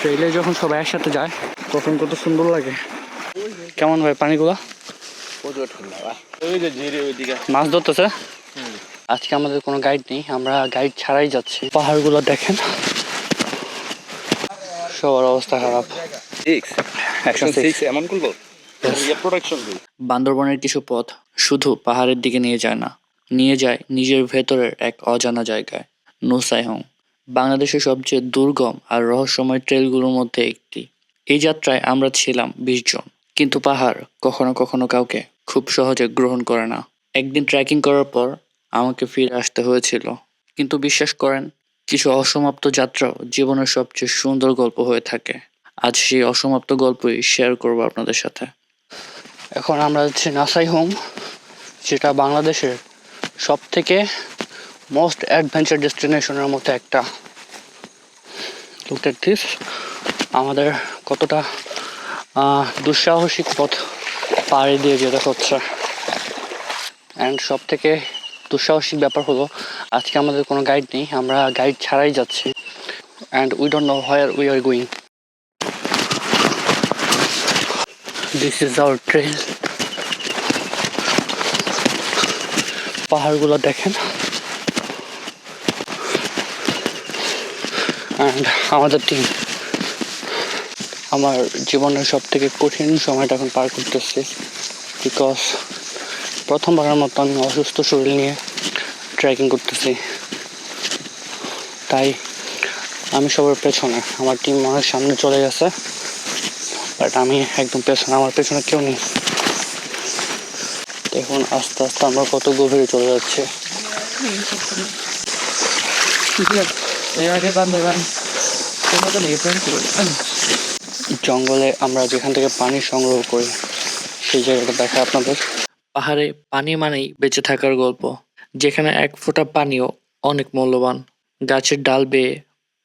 ট্রেইলে যখন সবাই একসাথে যায় তখন কত সুন্দর লাগে। কেমন ভাই পানিগুলা? মাছ ধরতেছে। আজকে আমাদের কোনো গাইড নেই, আমরা গাইড ছাড়াই যাচ্ছি। পাহাড়গুলো দেখেন, সবার অবস্থা খারাপ। বান্দরবনের কিছু পথ শুধু পাহাড়ের দিকে নিয়ে যায় না, নিয়ে যায় নিজের ভেতরের এক অজানা জায়গায়। নুসাইহং বাংলাদেশের সবচেয়ে দুর্গম আর রহস্যময় ট্রেলগুলোর মধ্যে একটি। এই যাত্রায় আমরা ছিলাম 20 জন, কিন্তু পাহাড় কখনো কখনো কাউকে খুব সহজে গ্রহণ করে না। একদিন ট্রেকিং করার পর আমাকে ফিরে আসতে হয়েছিল, কিন্তু বিশ্বাস করেন, কিছু অসমাপ্ত যাত্রাও জীবনের সবচেয়ে সুন্দর গল্প হয়ে থাকে। আজ সেই অসমাপ্ত গল্পই শেয়ার করবো আপনাদের সাথে। এখন আমরা যাচ্ছি নাসাইহোম, যেটা বাংলাদেশের সব থেকে মোস্ট অ্যাডভেঞ্চার ডেস্টিনেশনের মধ্যে একটা। লুক এট দিস, আমাদের কতটা দুঃসাহসিক পথ পাড়ি দিয়ে যেতে হচ্ছে। অ্যান্ড সব থেকে দুঃসাহসিক ব্যাপার হলো আজকে আমাদের কোনো গাইড নেই, আমরা গাইড ছাড়াই যাচ্ছি। And we don't know where we are going. This is our trail. পাহাড়গুলো দেখেন, অ্যান্ড আমাদের টিম। আমার জীবনের সব থেকে কঠিন সময়টা এখন পার করতেছি, বিকজ প্রথমবারের মতো আমি অসুস্থ শরীর নিয়ে ট্রেকিং করতেছি। তাই আমি সবার পেছনে, আমার টিম অনেক সামনে চলে গেছে, বাট আমি একদম পেছনে, আমার পেছনে কেউ নেই। দেখুন আস্তে আস্তে আমরা কত গভীরে চলে যাচ্ছে। জঙ্গলে আমরা যেখান থেকে পানি সংগ্রহ করি সেই জায়গাটা দেখা আপনাদের। পাহাড়ে পানি মানেই বেঁচে থাকার গল্প, যেখানে এক ফোঁটা পানিও অনেক মূল্যবান। গাছের ডাল বেয়ে,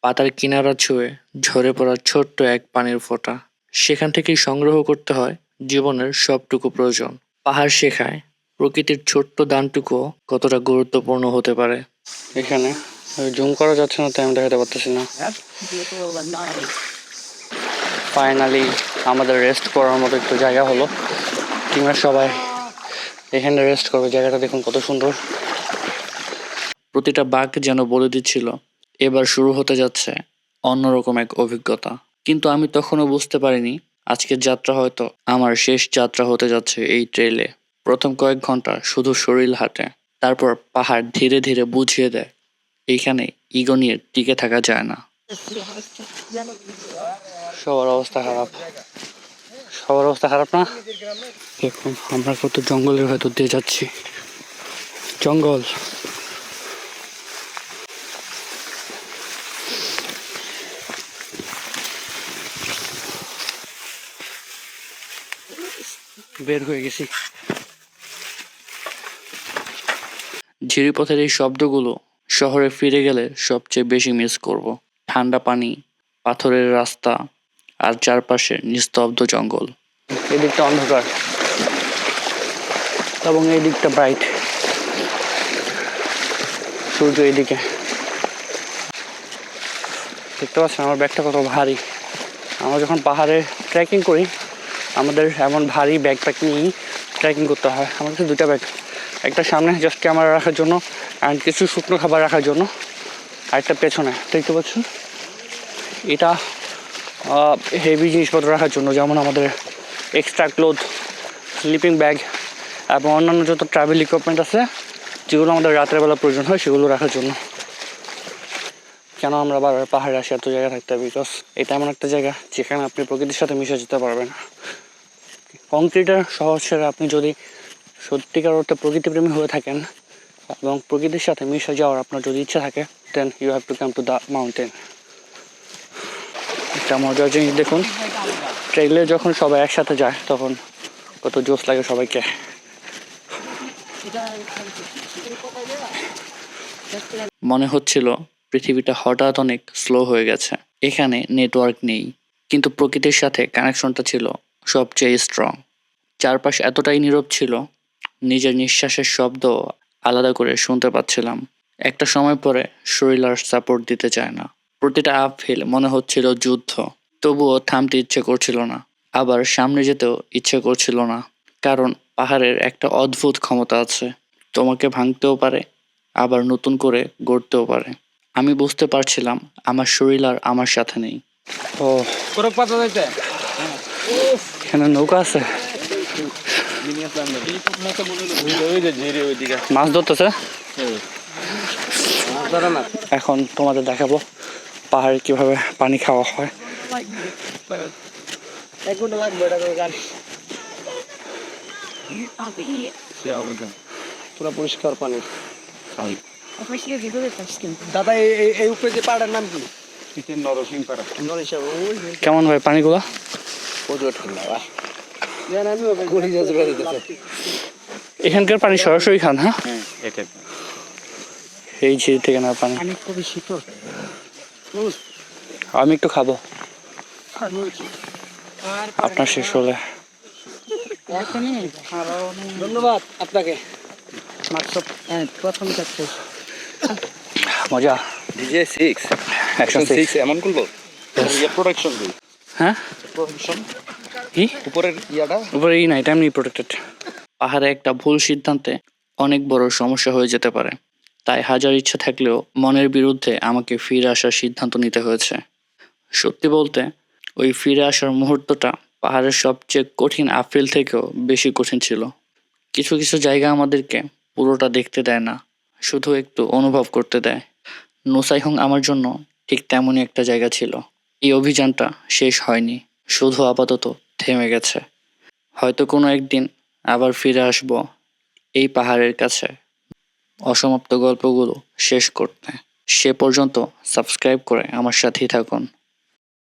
পাতার কিনারা ছুঁয়ে ঝরে পড়া ছোট্ট এক পানির ফোঁটা, সেখান থেকেই সংগ্রহ করতে হয় জীবনের সবটুকু প্রয়োজন। পাহাড় শেখায় প্রকৃতির ছোট্ট দানটুকুও কতটা গুরুত্বপূর্ণ হতে পারে। এখানে জুম করা যাচ্ছে না তাই আমি দেখাতে পারতেছি না। ফাইনালি আমাদের রেস্ট করার মতো একটু জায়গা হলো। টিমের সবাই এখানে রেস্ট করবে। জায়গাটা দেখুন কত সুন্দর। প্রতিটা বাঘ যেন বলে দিচ্ছিল এবার শুরু হতে যাচ্ছে অন্যরকম এক অভিজ্ঞতা। কিন্তু আমি তখনও বুঝতে পারিনি আজকের যাত্রা হয়তো আমার শেষ যাত্রা হতে যাচ্ছে এই ট্রেলে। প্রথম কয়েক ঘন্টা শুধু শরীর হাঁটে, তারপর পাহাড় ধীরে ধীরে বুঝিয়ে দেয় এইখানে ইগো নিয়ে টিকে থাকা যায় না। সবার অবস্থা খারাপ, সবার অবস্থা খারাপ না? দেখুন আমরা কত জঙ্গলের ভেতর দিয়ে যাচ্ছি। জঙ্গল, বের হয়ে গেছি। ঝিরিপথের এই শব্দগুলো শহরে ফিরে গেলে সবচেয়ে বেশি মিস করব। ঠান্ডা পানি, পাথরের রাস্তা, আর চারপাশে নিস্তব্ধ জঙ্গল। এই দিকটা অন্ধকার এবং এই দিকটা ব্রাইট, সূর্য এইদিকে। দেখতে পাচ্ছেন আমার ব্যাগটা কত ভারী। আমরা যখন পাহাড়ে ট্রেকিং করি আমাদের এমন ভারী ব্যাকপ্যাক নিয়েই ট্রেকিং করতে হয়। আমার কাছে দুটা ব্যাগ, একটা সামনে জাস্ট ক্যামেরা রাখার জন্য অ্যান্ড কিছু শুকনো খাবার রাখার জন্য, আরেকটা পেছনে। দেখতে পাচ্ছেন এটা হেভি জিনিসপত্র রাখার জন্য, যেমন আমাদের এক্সট্রা ক্লোথ, স্লিপিং ব্যাগ এবং অন্যান্য যত ট্রাভেল ইকুইপমেন্ট আছে যেগুলো আমাদের রাতের বেলা প্রয়োজন হয় সেগুলো রাখার জন্য। কেন আমরা বারবার পাহাড়ে আসি এত জায়গা থাকতে? বিকজ এটা এমন একটা জায়গা যেখানে আপনি প্রকৃতির সাথে মিশে যেতে পারবেন। কংক্রিটের শহর ছেড়ে আপনি যদি সত্যিকার অর্থে প্রকৃতিপ্রেমী হয়ে থাকেন এবং প্রকৃতির সাথে মিশে যাওয়ার আপনার যদি ইচ্ছা থাকে, then you have to come to the mountain. একটা মজার জিনিস দেখুন, ট্রেইলে যখন সবাই একসাথে যায় তখন কত জোশ লাগে সবাইকে। মনে হচ্ছিল পৃথিবীটা হঠাৎ অনেক স্লো হয়ে গেছে। এখানে নেটওয়ার্ক নেই, কিন্তু প্রকৃতির সাথে কানেকশনটা ছিল সবচেয়ে স্ট্রং। চারপাশ এতটাই নীরব ছিল, নিজের নিঃশ্বাসের শব্দ আলাদা করে শুনতে পাচ্ছিলাম। একটা সময় পরে শরীর আর সাপোর্ট দিতে চায় না। প্রতিটা আপ হিল মনে হচ্ছিল যুদ্ধ। তবুও থামতে ইচ্ছে করছিল না, আবার সামনে যেতেও ইচ্ছে করছিল না। কারণ পাহাড়ের একটা অদ্ভুত ক্ষমতা আছে, তোমাকে ভাঙতেও পারে, আবার নতুন করে গড়তেও পারে। আমি বুঝতে পারছিলাম আমার শরীর আর আমার সাথে নেই। ও, এখানে নৌকা আছে, মাছ ধরতেছে। এখন তোমাদের দেখাবো পাহাড়ে কিভাবে পানি খাওয়া হয়। পুরো পরিষ্কার পানি। দাদা এই উপরে যে পাহাড়ের নাম কি? কেমন ভাই পানিগুলো? এখানকার পানি সরাসরি খান? হ্যাঁ, এই ঝিরি থেকে না পানি। খুবই শীতল। আমি একটু খাবো, আপনার শেষ হলে। ধন্যবাদ আপনাকে। মজা। ডিজে 6 Action 6 এমন করবো প্রোডাকশন হ্যাঁ, প্রোডাকশন কি উপরের ইয়াটা উপরে এই নাই, এমনি প্রোটেক্টেড। পাহাড়ে একটা ভুল সিদ্ধান্তে অনেক বড় সমস্যা হয়ে যেতে পারে, তাই হাজার ইচ্ছা থাকলেও মনের বিরুদ্ধে আমাকে ফিরে আসার সিদ্ধান্ত নিতে হয়েছে। সত্যি বলতে ওই ফিরে আসার মুহূর্তটা পাহাড়ের সবচেয়ে কঠিন আপ্রিল থেকেও বেশি কঠিন ছিল। কিছু কিছু জায়গা আমাদেরকে পুরোটা দেখতে দেয় না, শুধু একটু অনুভব করতে দেয়। নোসাইহং আমার জন্য ঠিক তেমনই একটা জায়গা ছিল। এই অভিযানটা শেষ হয়নি, শুধু আপাতত থেমে গেছে। হয়তো কোনো একদিন আবার ফিরে আসব এই পাহাড়ের কাছে অসমাপ্ত গল্পগুলো শেষ করতে। সে পর্যন্ত সাবস্ক্রাইব করে আমার সাথেই থাকুন।